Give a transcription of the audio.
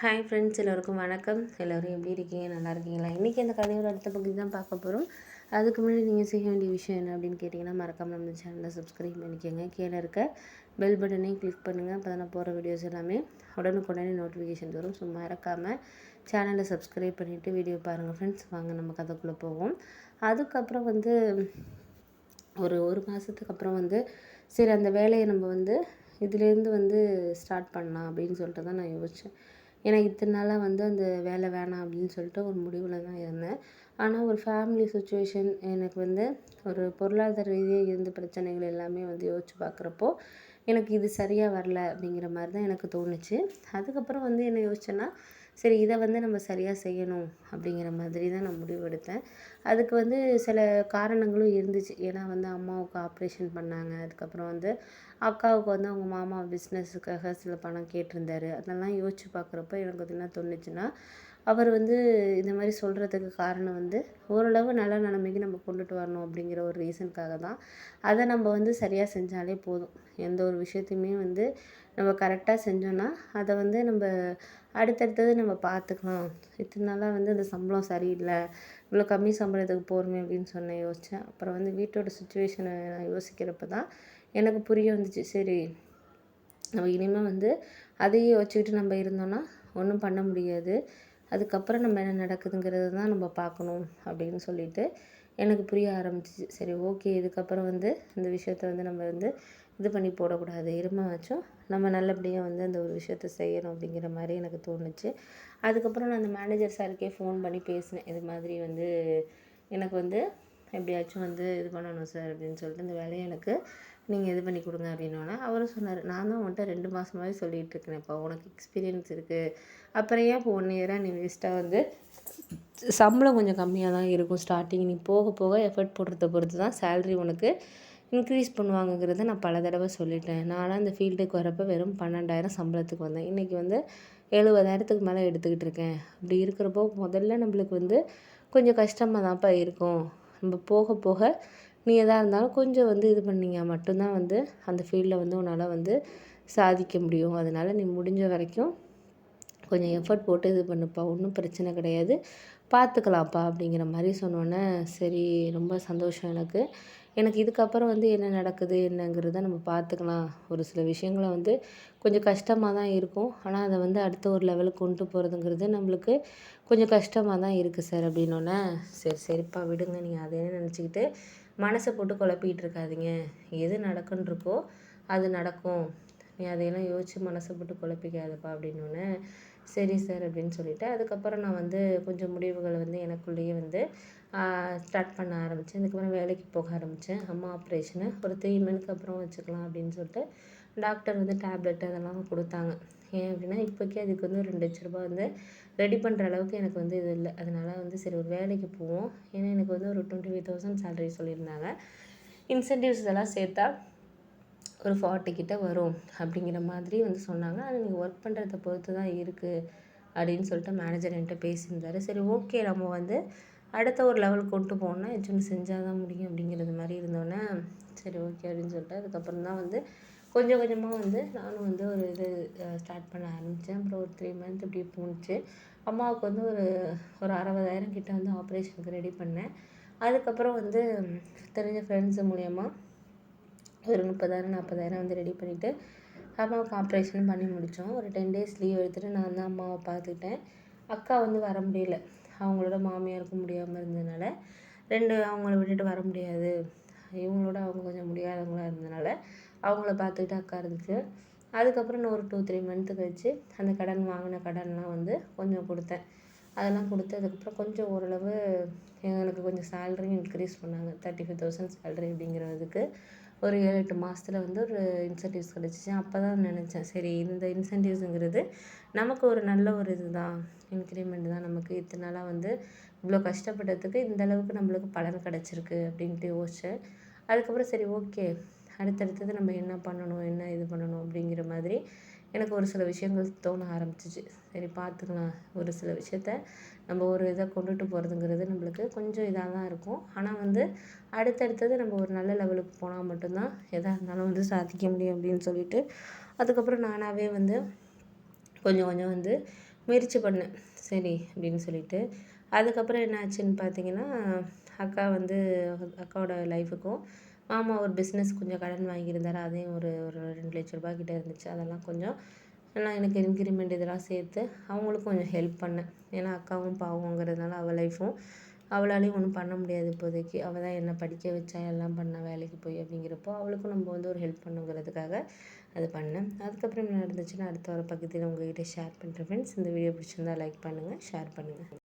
Hi friends, எல்லோருக்கும் வணக்கம். எல்லோரும் எப்படி இருக்கீங்க? நல்லா இருக்கீங்களா? இன்றைக்கி அந்த கதையோட அடுத்த பகுதி தான் பார்க்க போகிறோம். அதுக்கு முன்னாடி நீங்கள் செய்ய வேண்டிய விஷயம் என்ன அப்படின்னு கேட்டிங்கன்னா, மறக்காமல் நம்ம சேனலை சப்ஸ்கிரைப் பண்ணிக்கோங்க. கீழே இருக்க பெல் பட்டனையும் கிளிக் பண்ணுங்கள். அப்போ தான் நான் போகிற வீடியோஸ் எல்லாமே உடனுக்குடனே நோட்டிஃபிகேஷன் வரும். ஸோ மறக்காமல் சேனலை சப்ஸ்கிரைப் பண்ணிவிட்டு வீடியோ பாருங்கள் ஃப்ரெண்ட்ஸ். வாங்க நம்ம கதைக்குள்ளே போவோம். அதுக்கப்புறம் ஒரு மாதத்துக்கு அப்புறம் சரி அந்த வேலையை நம்ம இதுலேருந்து ஸ்டார்ட் பண்ணலாம் அப்படின்னு சொல்லிட்டு தான் நான் யோசித்தேன். ஏன்னா இத்தனை நாளாக அந்த வேலை வேணாம் அப்படின்னு சொல்லிட்டு ஒரு முடிவில் தான் இருந்தேன். ஆனால் ஒரு ஃபேமிலி சுச்சுவேஷன் எனக்கு ஒரு பொருளாதார ரீதியாக இருந்த பிரச்சனைகள் எல்லாமே யோசித்து பார்க்குறப்போ எனக்கு இது சரியாக வரல அப்படிங்கிற மாதிரி தான் எனக்கு தோணுச்சு. அதுக்கப்புறம் என்ன யோசிச்சேன்னா, சரி இதை நம்ம சரியாக செய்யணும் அப்படிங்கிற மாதிரி தான் நான் முடிவு எடுத்தேன். அதுக்கு சில காரணங்களும் இருந்துச்சு. ஏன்னா அம்மாவுக்கு ஆப்ரேஷன் பண்ணாங்க. அதுக்கப்புறம் அக்காவுக்கு அவங்க மாமா பிஸ்னஸுக்காக சில பணம் கேட்டிருந்தாரு. அதெல்லாம் யோசித்து பார்க்குறப்ப எனக்கு என்ன தோணுச்சுன்னா, அவர் இந்த மாதிரி சொல்கிறதுக்கு காரணம் ஓரளவு நல்ல நிலைமைக்கு நம்ம கொண்டுட்டு வரணும் அப்படிங்கிற ஒரு ரீசனுக்காக தான். அதை நம்ம சரியாக செஞ்சாலே போதும். எந்த ஒரு விஷயத்தையுமே நம்ம கரெக்டாக செஞ்சோன்னா அதை நம்ம அடுத்தடுத்தது நம்ம பார்த்துக்கலாம். இத்தனை நாளாக அந்த சம்பளம் சரியில்லை, இவ்வளோ கம்மி சம்பளத்துக்கு போகிறோமே அப்படின்னு யோசித்தேன். அப்புறம் வீட்டோட சுச்சுவேஷனை நான் யோசிக்கிறப்ப தான் எனக்கு புரிய வந்துச்சு. சரி நம்ம இனிமேல் அதையே வச்சுக்கிட்டு நம்ம இருந்தோன்னா ஒன்றும் பண்ண முடியாது. அதுக்கப்புறம் நம்ம என்ன நடக்குதுங்கிறது தான் நம்ம பார்க்கணும் அப்படின்னு சொல்லிட்டு எனக்கு புரிய ஆரம்பிச்சிச்சு. சரி ஓகே, இதுக்கப்புறம் இந்த விஷயத்த நம்ம இது பண்ணி போடக்கூடாது. இருமாச்சும் நம்ம நல்லபடியாக அந்த ஒரு விஷயத்த செய்யணும் அப்படிங்கிற மாதிரி எனக்கு தோணுச்சு. அதுக்கப்புறம் நான் அந்த மேனேஜர் சாருக்கே ஃபோன் பண்ணி பேசினேன். இது மாதிரி எனக்கு எப்படியாச்சும் இது பண்ணணும் சார் அப்படின்னு சொல்லிட்டு, இந்த வேலையை எனக்கு நீங்கள் இது பண்ணி கொடுங்க அப்படின்னோடனே அவரும் சொன்னார், நான் தான் உன்கிட்ட 2 மாதமாகவே சொல்லிகிட்டு இருக்கிறேன்ப்பா, உனக்கு எக்ஸ்பீரியன்ஸ் இருக்குது, அப்புறம் ஏன் இப்போ 1 இயராக நீ வேஸ்ட்டாக சம்பளம் கொஞ்சம் கம்மியாக தான் இருக்கும் ஸ்டார்டிங், நீ போக போக எஃபர்ட் போடுறத பொறுத்து தான் சேல்ரி உனக்கு இன்க்ரீஸ் பண்ணுவாங்கங்கிறத நான் பல தடவை சொல்லிட்டேன். நான்லாம் இந்த ஃபீல்டுக்கு வரப்போ வெறும் 12,000 சம்பளத்துக்கு வந்தேன். இன்றைக்கி 70,000த்துக்கு மேலே எடுத்துக்கிட்டு இருக்கேன். அப்படி இருக்கிறப்போ முதல்ல நம்மளுக்கு கொஞ்சம் கஷ்டமாக தான்ப்பா இருக்கும். நம்ம போக போக நீ எதாக இருந்தாலும் கொஞ்சம் இது பண்ணிங்க மட்டும்தான் அந்த ஃபீல்டில் உன்னால் சாதிக்க முடியும். அதனால் நீ முடிஞ்ச வரைக்கும் கொஞ்சம் எஃபர்ட் போட்டு இது பண்ணுப்பா, ஒன்றும் பிரச்சனை கிடையாது, பார்த்துக்கலாம்ப்பா அப்படிங்கிற மாதிரி சொன்னோன்னே, சரி ரொம்ப சந்தோஷம் எனக்கு. இதுக்கப்புறம் என்ன நடக்குது என்னங்கிறத நம்ம பார்த்துக்கலாம். ஒரு சில விஷயங்கள கொஞ்சம் கஷ்டமாக தான் இருக்கும். ஆனால் அதை அடுத்த ஒரு லெவலுக்கு கொண்டு போகிறதுங்கிறது நம்மளுக்கு கொஞ்சம் கஷ்டமாக தான் இருக்குது சார் அப்படின்னோடனே, சரிப்பா விடுங்க, நீங்கள் அதே நினச்சிக்கிட்டு மனசை போட்டு குழப்பிக்கிட்டு இருக்காதீங்க. எது நடக்குன்னு இருக்கோ அது நடக்கும். நீ அதையெல்லாம் யோசித்து மனசை போட்டு குழப்பிக்காதப்பா அப்படின்னோடனே, சரி சார் அப்படின்னு சொல்லிவிட்டு, அதுக்கப்புறம் நான் கொஞ்சம் முடிவுகளை எனக்குள்ளேயே ஸ்டார்ட் பண்ண ஆரம்பித்தேன். இதுக்கப்புறம் வேலைக்கு போக ஆரம்பித்தேன். அம்மா ஆப்ரேஷனு ஒரு 3 மந்த்க்கு அப்புறம் வச்சுக்கலாம் அப்படின்னு சொல்லிட்டு டாக்டர் டேப்லெட் அதெல்லாம் கொடுத்தாங்க. ஏன் அப்படின்னா, இப்போக்கி அதுக்கு ஒரு 2,00,000 ரெடி பண்ணுற அளவுக்கு எனக்கு இது இல்லை. அதனால் சரி ஒரு வேலைக்கு போவோம். ஏன்னா எனக்கு ஒரு 25,000 சேலரி சொல்லியிருந்தாங்க. இன்சென்டிவ்ஸ் இதெல்லாம் சேர்த்தா ஒரு 40 கிட்ட வரும் அப்படிங்கிற மாதிரி சொன்னாங்க. அது நீங்கள் ஒர்க் பண்ணுறத பொறுத்து தான் இருக்குது அப்படின்னு சொல்லிட்டு மேனேஜர் என்கிட்ட பேசியிருந்தாரு. சரி ஓகே, நம்ம அடுத்த ஒரு லெவலுக்கு கொண்டு போகணுன்னா எதுவும் செஞ்சால் தான் முடியும் அப்படிங்கிறது மாதிரி இருந்தோன்னே, சரி ஓகே அப்படின்னு சொல்லிட்டு அதுக்கப்புறம் தான் கொஞ்சம் கொஞ்சமாக நானும் ஒரு இது ஸ்டார்ட் பண்ண ஆரம்பித்தேன். அப்புறம் ஒரு 3 மந்த் இப்படியே போணுச்சு. அம்மாவுக்கு ஒரு 60,000 கிட்ட ஆப்ரேஷனுக்கு ரெடி பண்ணேன். அதுக்கப்புறம் தெரிஞ்ச ஃப்ரெண்ட்ஸு மூலியமாக ஒரு 30,000 40,000 ரெடி பண்ணிவிட்டு அம்மாவுக்கு ஆப்ரேஷன் பண்ணி முடித்தோம். ஒரு 10 டேஸ் லீவ் எடுத்துகிட்டு நான் தான் அம்மாவை பார்த்துக்கிட்டேன். அக்கா வர முடியல, அவங்களோட மாமியாருக்கு முடியாமல் இருந்ததுனால அவங்கள விட்டுட்டு வர முடியாது. இவங்களோட அவங்க கொஞ்சம் முடியாதவங்களாக இருந்ததுனால அவங்கள பார்த்துக்கிட்டு அக்கா இருந்துச்சு. அதுக்கப்புறம் நான் ஒரு 2-3 மந்த்து கழிச்சு அந்த வாங்கின கடன்லாம் கொஞ்சம் கொடுத்தேன். அதெல்லாம் கொடுத்து அதுக்கப்புறம் கொஞ்சம் ஓரளவு எனக்கு கொஞ்சம் சேலரியும் இன்க்ரீஸ் பண்ணாங்க. 35,000 சேலரி அப்படிங்கிறதுக்கு ஒரு 7-8 மாதத்துல ஒரு இன்சென்டிவ்ஸ் கிடச்சிச்சு. அப்போ தான் நினச்சேன், சரி இந்த இன்சென்டிவ்ஸுங்கிறது நமக்கு ஒரு நல்ல ஒரு இது தான், இன்க்ரிமெண்ட் தான். நமக்கு இத்தனை நாளாக இவ்வளோ கஷ்டப்பட்டதுக்கு இந்த அளவுக்கு நம்மளுக்கு பலன் கிடச்சிருக்கு அப்படின்ட்டு யோசித்தேன். அதுக்கப்புறம் சரி ஓகே, அடுத்தடுத்தது நம்ம என்ன பண்ணணும், என்ன இது பண்ணணும் அப்படிங்கிற மாதிரி எனக்கு ஒரு சில விஷயங்கள் தோண ஆரம்பிச்சிச்சு. சரி பார்த்துக்கலாம், ஒரு சில விஷயத்த நம்ம ஒரு இதை கொண்டுட்டு போகிறதுங்கிறது நம்மளுக்கு கொஞ்சம் இதாக தான் இருக்கும். ஆனால் அடுத்தடுத்தது நம்ம ஒரு நல்ல லெவலுக்கு போனால் மட்டும்தான் எதாக இருந்தாலும் சாதிக்க முடியும் அப்படின்னு சொல்லிட்டு அதுக்கப்புறம் நானாகவே கொஞ்சம் கொஞ்சம் முயற்சி பண்ணேன். சரி அப்படின்னு சொல்லிட்டு. அதுக்கப்புறம் என்ன ஆச்சுன்னு பார்த்தீங்கன்னா, அக்கா வந்து அக்காவோட லைஃபுக்கும் மாமா ஒரு பிஸ்னஸ் கொஞ்சம் கடன் வாங்கியிருந்தாரு. அதையும் ஒரு ஒரு ரூ. 2,00,000 கிட்ட இருந்துச்சு. அதெல்லாம் கொஞ்சம் நான் எனக்கு இன்கிரிமெண்ட் இதெல்லாம் சேர்த்து அவங்களுக்கும் கொஞ்சம் ஹெல்ப் பண்ணேன். ஏன்னா அக்காவும் பாவங்கிறதுனால அவள் லைஃப்பும் அவளாலையும் ஒண்ணும் பண்ண முடியாது இப்போதைக்கு. அவள் தான் என்ன படிக்க வச்சா, எல்லாம் பண்ணா வேலைக்கு போய் அப்படிங்கிறப்போ, அவளுக்கும் நம்ம வந்து ஒரு ஹெல்ப் பண்ணுங்கிறதுக்காக அது பண்ணேன். அதுக்கப்புறம் என்ன நடந்துச்சுன்னு அடுத்த வர பகுதியில உங்ககிட்ட ஷேர் பண்ணுறேன் ஃப்ரெண்ட்ஸ். இந்த வீடியோ பிடிச்சிருந்தா லைக் பண்ணுங்கள், ஷேர் பண்ணுங்கள்.